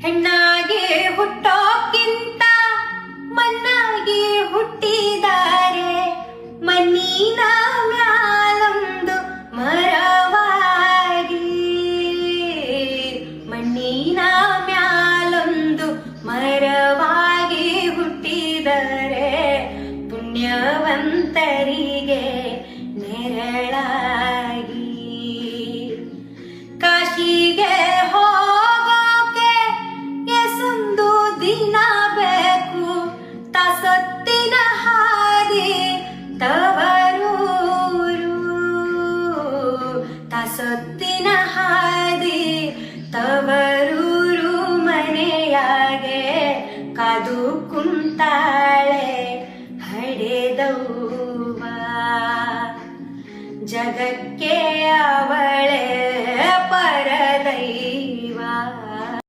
ಹೆಣ್ಣಾಗಿ ಹುಟ್ಟೋಕ್ಕಿಂತ ಮಣ್ಣಾಗಿ ಹುಟ್ಟಿದ್ದಾರೆ. ಮಣ್ಣಿನ ಮ್ಯಾಲೊಂದು ಮರವಾಗಿ, ಮಣ್ಣಿನ ಮ್ಯಾಲೊಂದು ಮರವಾಗಿ ಹುಟ್ಟಿದರೆ ಪುಣ್ಯವಂತರಿಗೆ ನೆರಳಾಗಿ. ಕಾಶಿಗೆ ಹೋಗೋಕೆ ಎಸೊಂದು ದಿನ ಬೇಕು, ತಾಸೊತ್ತಿನ ಹಾದಿ ತವರೂರು, ತಾಸೊತ್ತಿನ ಹಾದಿ ತವರೂರು. ಮನೆಯಾಗೆ ಕಾದು ಕುಂತಾಳೆ ಹಡೆದವ್ವ, ಜಗಕ್ಕೆ